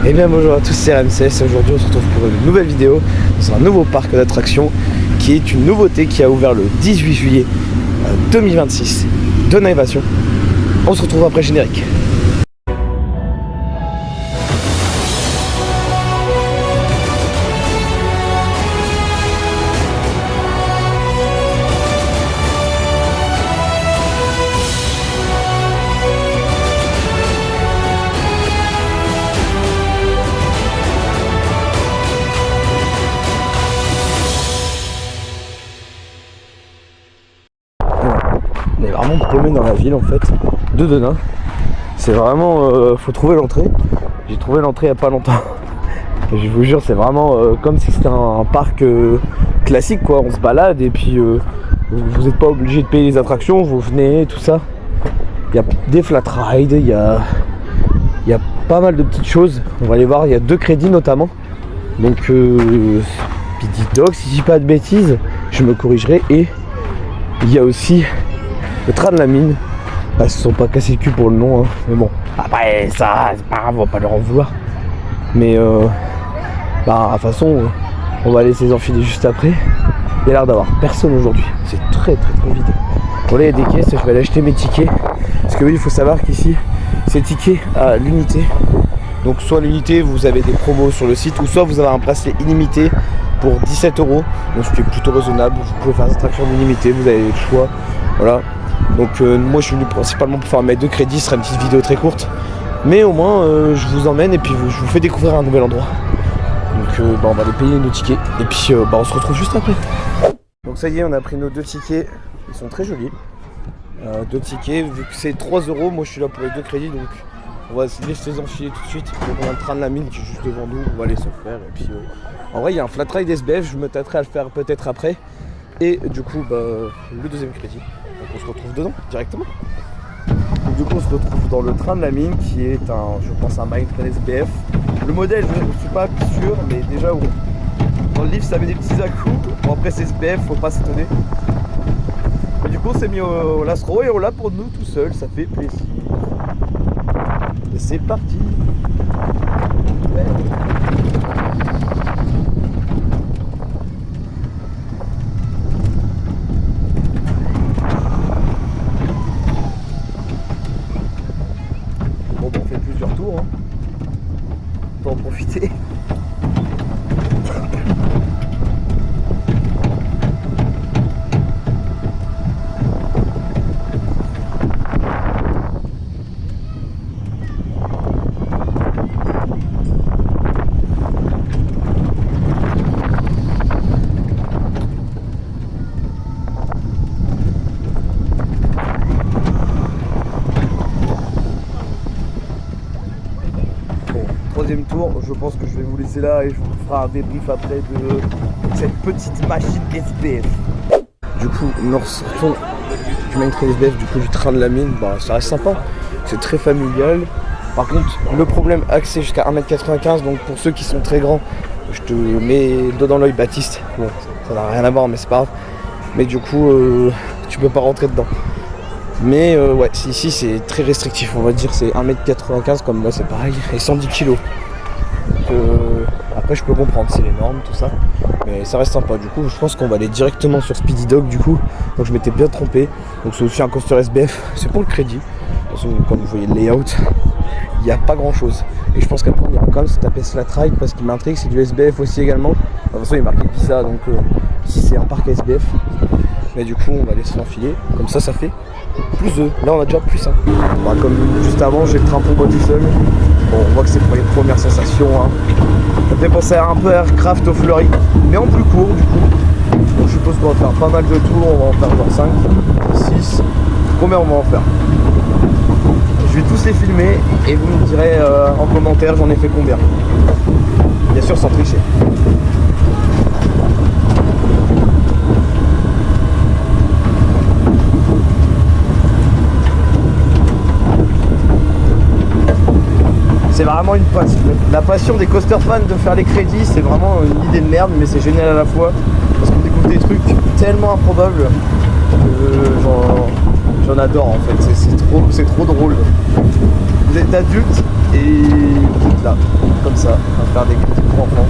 Et bien bonjour à tous, c'est RMCS. Aujourd'hui on se retrouve pour une nouvelle vidéo dans un nouveau parc d'attractions qui est une nouveauté qui a ouvert le 18 juillet 2026 de Naïvation. On se retrouve après générique. On est vraiment paumé dans la ville en fait, de Denain. C'est vraiment, faut trouver l'entrée. J'ai trouvé l'entrée il n'y a pas longtemps. Et je vous jure, c'est vraiment comme si c'était un parc classique quoi. On se balade et puis vous n'êtes pas obligé de payer les attractions, vous venez, tout ça. Il y a des flat rides, il y a pas mal de petites choses. On va aller voir, il y a 2 crédits notamment. Donc Speedy Dog, si je dis pas de bêtises, je me corrigerai. Et il y a aussi le train de la mine. Bah, ils se sont pas cassés le cul pour le nom, hein. Mais bon, après ça, c'est pas grave, on va pas leur en vouloir. Mais bah, de toute façon, on va laisser les enfiler juste après. Il y a l'air d'avoir personne aujourd'hui. C'est très vide. Bon là, il y a des caisses, je vais aller acheter mes tickets. Parce que oui, il faut savoir qu'ici, c'est ticket à l'unité. Donc soit l'unité, vous avez des promos sur le site, ou soit vous avez un bracelet illimité pour 17 €. Donc ce qui est plutôt raisonnable. Vous pouvez faire des attractions illimitées, vous avez le choix. Voilà. Donc moi je suis venu principalement pour faire mes 2 crédits, ce sera une petite vidéo très courte. Mais au moins je vous emmène et puis je vous fais découvrir un nouvel endroit. Donc on va aller payer nos tickets et puis on se retrouve juste après. Donc ça y est, on a pris nos 2 tickets, ils sont très jolis. 2 tickets, vu que c'est 3 €, moi je suis là pour les 2 crédits, donc on va se laisser les enfiler tout de suite. Donc on a le train de la mine qui est juste devant nous, on va aller se faire. Et puis en vrai il y a un flat ride SBF, je me tâterai à le faire peut-être après. Et du coup le deuxième crédit. Donc on se retrouve dedans directement. Donc du coup on se retrouve dans le train de la mine qui est je pense un Mindtrain SBF. Le modèle je ne suis pas sûr, mais déjà dans le livre ça met des petits à-coups. Bon après c'est SBF, faut pas s'étonner. Mais du coup on s'est mis au Lastro et on l'a pour nous tout seul, ça fait plaisir. Et c'est parti. Ouais. Tour, hein. Faut en profiter. Troisième tour, je pense que je vais vous laisser là et je vous ferai un débrief après de cette petite machine SBF. Du coup, nous ressortons du Mindtrain SBF, du coup du train de la mine, ça reste sympa, c'est très familial. Par contre, le problème, accès jusqu'à 1,95 m, donc pour ceux qui sont très grands, je te mets le doigt dans l'œil Baptiste, bon, ça n'a rien à voir mais c'est pas grave. Mais du coup, tu peux pas rentrer dedans. Mais ouais, ici c'est très restrictif, on va dire, c'est 1,95 m comme là c'est pareil, et 110 kg. Donc après je peux comprendre, c'est les normes, tout ça, mais ça reste sympa. Du coup je pense qu'on va aller directement sur Speedy Dog du coup, donc je m'étais bien trompé. Donc c'est aussi un coaster SBF, c'est pour le crédit. De toute façon, comme vous voyez le layout, il n'y a pas grand chose. Et je pense qu'après on ira quand même se taper ce flat ride parce qu'il m'intrigue, c'est du SBF aussi également. De toute façon il est marqué Pisa, donc ici c'est un parc SBF. Mais du coup on va aller se l'enfiler, comme ça fait plus 2, là on a déjà plus 1. Comme juste avant j'ai le train pour moi tout seul. Bon on voit que c'est pour les premières sensations, hein. Ça fait penser un peu à Aircraft au Fleury, mais en plus court du coup. Donc je suppose qu'on va faire pas mal de tours, on va en faire genre 5, 6. Combien on va en faire? Je vais tous les filmer et vous me direz en commentaire j'en ai fait combien. Bien sûr sans tricher. C'est vraiment une passion. La passion des coaster fans de faire les crédits, c'est vraiment une idée de merde, mais c'est génial à la fois. Parce qu'on découvre des trucs tellement improbables que j'en adore en fait. C'est trop drôle. Vous êtes adulte et vous êtes là, comme ça, on va faire des critiques pour enfants.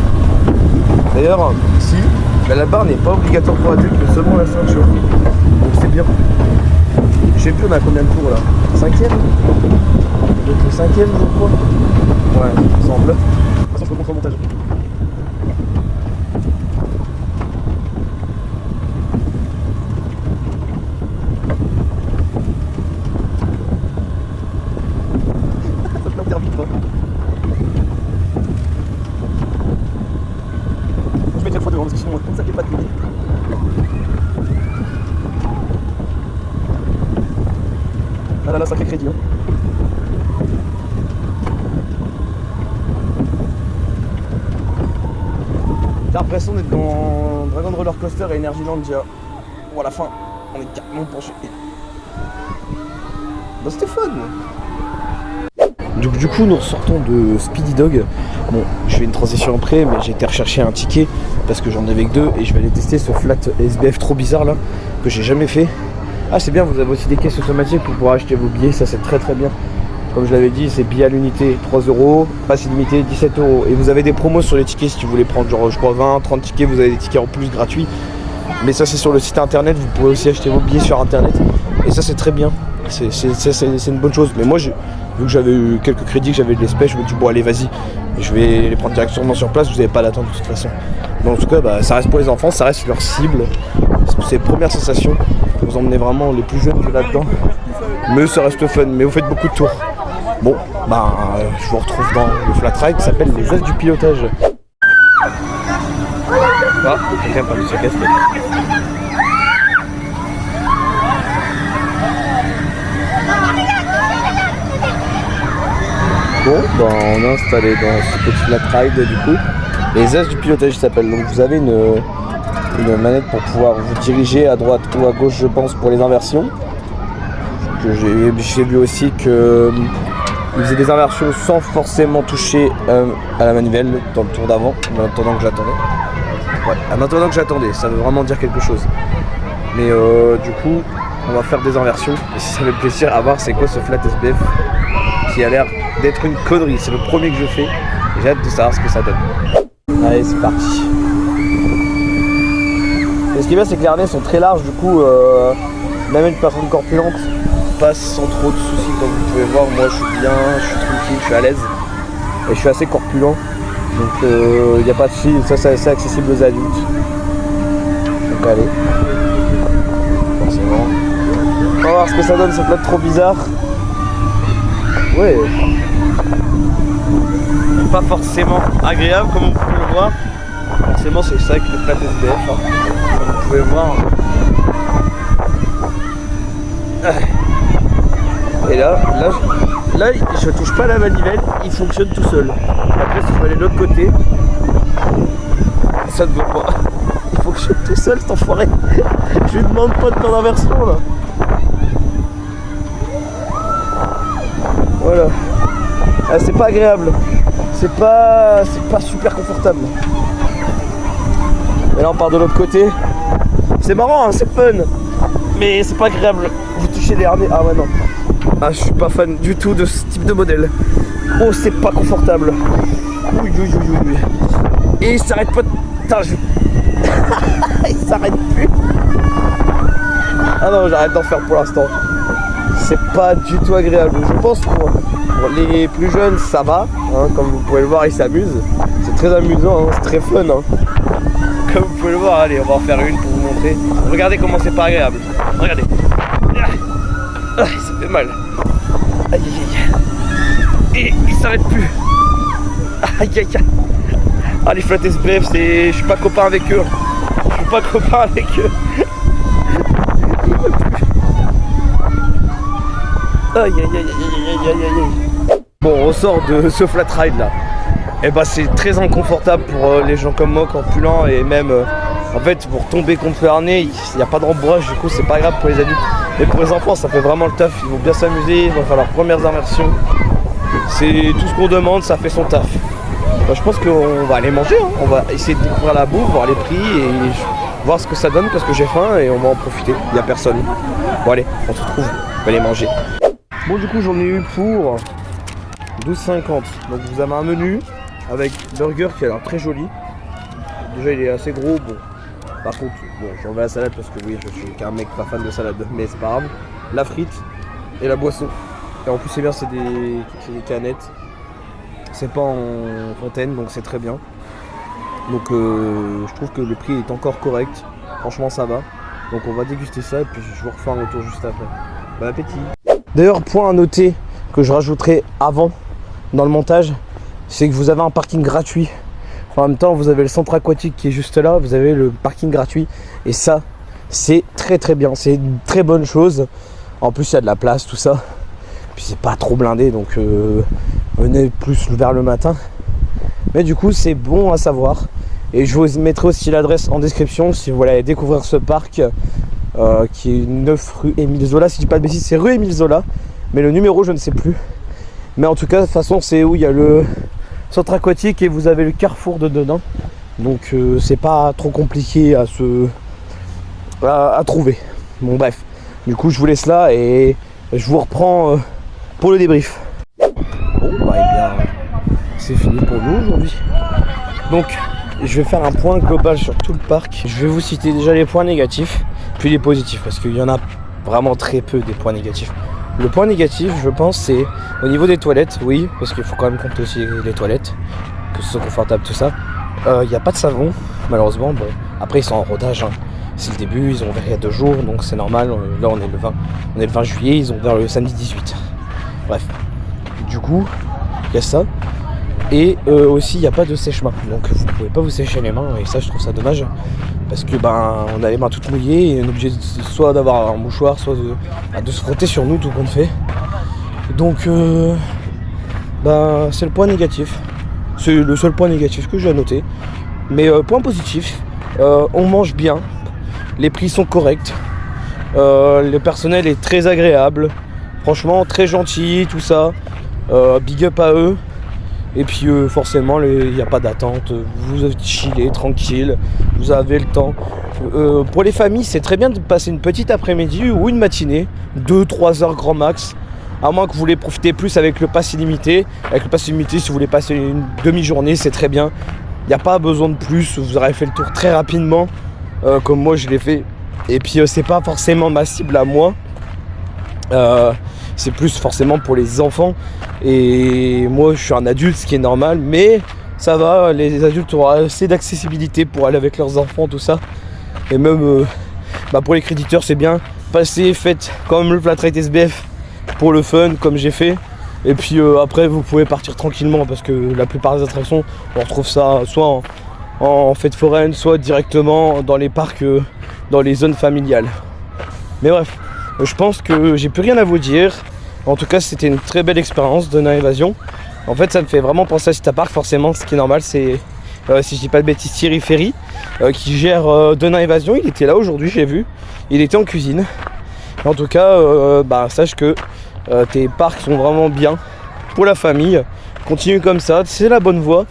D'ailleurs, si, mais la barre n'est pas obligatoire pour adultes, mais seulement la ceinture. Donc c'est bien. Je sais plus, on a combien de tours là? 5e? Donc le 5e, je crois. Ouais, il me semble. De toute façon, je peux montrer au montage. Ça peut faire vite, hein. Je mettrai une fois devant parce que sinon ça fait pas de bruit. Ah là là, sacré crédit, hein. J'ai l'impression d'être dans Dragon Roller Coaster et Energylandia. Bon, à la fin, on est carrément penché. Bah, c'était fun. Du coup, nous ressortons de Speedy Dog. Bon, je fais une transition après, mais j'ai été rechercher un ticket parce que j'en avais que 2 et je vais aller tester ce flat SBF trop bizarre là que j'ai jamais fait. Ah, c'est bien, vous avez aussi des caisses automatiques pour pouvoir acheter vos billets, ça c'est très très bien. Comme je l'avais dit, c'est billets à l'unité 3 €, passe illimité 17 €. Et vous avez des promos sur les tickets si vous voulez prendre genre je crois 20, 30 tickets, vous avez des tickets en plus gratuits. Mais ça c'est sur le site internet, vous pouvez aussi acheter vos billets sur internet. Et ça c'est très bien, c'est une bonne chose. Mais moi vu que j'avais eu quelques crédits, que j'avais de l'espèce, je me dis bon allez vas-y, je vais les prendre directement sur place, vous n'avez pas d'attente de toute façon. Donc en tout cas bah, ça reste pour les enfants, ça reste leur cible. C'est les premières sensations, vous emmenez vraiment les plus jeunes là-dedans. Mais ça reste fun, mais vous faites beaucoup de tours. Bon, bah, je vous retrouve dans le flat ride qui s'appelle les As du pilotage. Ah, quelqu'un a perdu sa casquette. Bon, bah, on est installé dans ce petit flat ride du coup. Les As du pilotage s'appelle. Donc vous avez une manette pour pouvoir vous diriger à droite ou à gauche, je pense, pour les inversions. J'ai vu aussi que il faisait des inversions sans forcément toucher à la manivelle dans le tour d'avant, en attendant que j'attendais. Ouais, en attendant que j'attendais, ça veut vraiment dire quelque chose. Mais du coup, on va faire des inversions. Et si ça fait plaisir à voir c'est quoi ce flat SBF qui a l'air d'être une connerie. C'est le premier que je fais. Et j'ai hâte de savoir ce que ça donne. Allez, c'est parti. Et ce qui est bien, c'est que les harnais sont très larges, du coup, même une personne corpulente passe sans trop de soucis. Comme vous pouvez voir, moi je suis bien, je suis tranquille, je suis à l'aise et je suis assez corpulent, donc il n'y a pas de soucis. Ça c'est assez accessible aux adultes, donc allez, forcément on va voir ce que ça donne, cette note trop bizarre. Ouais, pas forcément agréable comme vous pouvez le voir. Forcément c'est ça avec le plat SBF, hein. Comme vous pouvez le voir. Et là, je touche pas la manivelle, il fonctionne tout seul. Après, si je vais aller de l'autre côté, ça ne veut pas. Il fonctionne tout seul, cet enfoiré. Je lui demande pas de faire d'inversion là. Voilà. Ah, c'est pas agréable. C'est pas super confortable. Et là, on part de l'autre côté. C'est marrant, hein, c'est fun. Mais c'est pas agréable. Vous touchez les harnais. Ah ouais, non. Ah, je suis pas fan du tout de ce type de modèle. Oh, c'est pas confortable. Oui. Et il s'arrête pas. Putain, il s'arrête plus. Ah non, j'arrête d'en faire pour l'instant. C'est pas du tout agréable. Je pense que pour les plus jeunes, ça va. Hein, comme vous pouvez le voir, ils s'amusent. C'est très amusant, hein, c'est très fun. Hein. Comme vous pouvez le voir, allez, on va en faire une pour vous montrer. Regardez comment c'est pas agréable. Regardez. Ah, ça fait mal. Aïe aïe aïe. Et il s'arrête plus. Aïe aïe aïe. Ah, les flat SBF, je suis pas copain avec eux. Je suis pas copain avec eux. Aïe aïe aïe aïe aïe aïe. Bon, on ressort de ce flat ride là. Et bah c'est très inconfortable pour les gens comme moi, corpulents, et même en fait pour tomber contre le harnais, il n'y a pas de rembourrage, du coup c'est pas grave pour les adultes. Mais pour les enfants ça fait vraiment le taf, ils vont bien s'amuser, ils vont faire leurs premières inversions. C'est tout ce qu'on demande, ça fait son taf. Bah, je pense qu'on va aller manger, hein. On va essayer de découvrir la bouffe, voir les prix et voir ce que ça donne parce que j'ai faim et on va en profiter, il n'y a personne. Bon allez, on se retrouve, on va aller manger. Bon du coup j'en ai eu pour 12,50, donc vous avez un menu avec burger qui a l'air très joli. Déjà il est assez gros, bon. Par contre, bon, j'en vais la salade parce que oui, je suis qu'un mec pas fan de salade, mais c'est pas grave. La frite et la boisson. Et en plus c'est bien, c'est des canettes. C'est pas en fontaine, donc c'est très bien. Donc je trouve que le prix est encore correct. Franchement ça va. Donc on va déguster ça et puis je vous refais un retour juste après. Bon appétit. D'ailleurs, point à noter que je rajouterai avant dans le montage, c'est que vous avez un parking gratuit. En même temps, vous avez le centre aquatique qui est juste là, vous avez le parking gratuit. Et ça, c'est très bien, c'est une très bonne chose. En plus, il y a de la place, tout ça. Puis c'est pas trop blindé, donc venez plus vers le matin. Mais du coup, c'est bon à savoir. Et je vous mettrai aussi l'adresse en description si vous voulez aller découvrir ce parc qui est 9 rue Émile Zola. Si je dis pas de bêtises, c'est rue Émile Zola. Mais le numéro, je ne sais plus. Mais en tout cas, de toute façon, c'est où il y a le centre aquatique et vous avez le carrefour de dedans. Donc c'est pas trop compliqué à trouver. Bon bref, du coup je vous laisse là et je vous reprends pour le débrief. Bon bah et bien c'est fini pour nous aujourd'hui. Donc je vais faire un point global sur tout le parc. Je vais vous citer déjà les points négatifs puis les positifs parce qu'il y en a vraiment très peu des points négatifs. Le point négatif, je pense, c'est au niveau des toilettes, oui, parce qu'il faut quand même compter aussi les toilettes, que ce soit confortable, tout ça. Il n'y a pas de savon, malheureusement. Bon, après, ils sont en rodage, hein. C'est le début, ils ont ouvert il y a 2 jours, donc c'est normal. Là, on est le 20 juillet, ils ont ouvert le samedi 18. Bref, du coup, il y a ça. Et aussi, il n'y a pas de sèche-main, donc vous ne pouvez pas vous sécher les mains, et ça, je trouve ça dommage. Parce que on a les mains toutes mouillées et on est obligé soit d'avoir un mouchoir, soit de se frotter sur nous tout compte fait. Donc c'est le point négatif. C'est le seul point négatif que j'ai à noter. Mais point positif, on mange bien, les prix sont corrects, le personnel est très agréable, franchement très gentil, tout ça. Big up à eux. Et puis forcément il n'y a pas d'attente, vous chillez tranquille, vous avez le temps. Pour les familles c'est très bien de passer une petite après-midi ou une matinée, 2-3 heures grand max, à moins que vous voulez profiter plus avec le pass illimité. Avec le pass illimité, si vous voulez passer une demi-journée, c'est très bien, il n'y a pas besoin de plus, vous aurez fait le tour très rapidement, comme moi je l'ai fait. Et puis c'est pas forcément ma cible à moi, c'est plus forcément pour les enfants. Et moi je suis un adulte, ce qui est normal, mais ça va, les adultes auront assez d'accessibilité pour aller avec leurs enfants, tout ça. Et même pour les créditeurs c'est bien, passez, faites comme le flat rate SBF pour le fun comme j'ai fait. Et puis après vous pouvez partir tranquillement parce que la plupart des attractions on retrouve ça soit en fête foraine, soit directement dans les parcs, dans les zones familiales. Mais bref, je pense que j'ai plus rien à vous dire. En tout cas, c'était une très belle expérience de Nain Évasion. En fait, ça me fait vraiment penser à Cita Park. Forcément, ce qui est normal, c'est, si je dis pas de bêtises, Thierry Ferry, qui gère de Nain Évasion. Il était là aujourd'hui, j'ai vu. Il était en cuisine. En tout cas, sache que tes parcs sont vraiment bien pour la famille. Continue comme ça, c'est la bonne voie.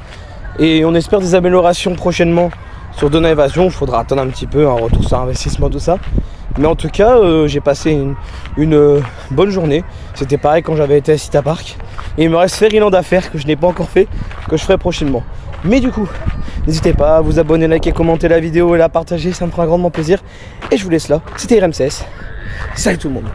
Et on espère des améliorations prochainement sur de Nain Évasion. Il faudra attendre un petit peu, un retour sur investissement, tout ça. Mais en tout cas, j'ai passé une bonne journée. C'était pareil quand j'avais été à Cita Park. Et il me reste Fairyland à faire que je n'ai pas encore fait, que je ferai prochainement. Mais du coup, n'hésitez pas à vous abonner, liker, commenter la vidéo et la partager, ça me fera grandement plaisir. Et je vous laisse là. C'était RMCS. Salut tout le monde.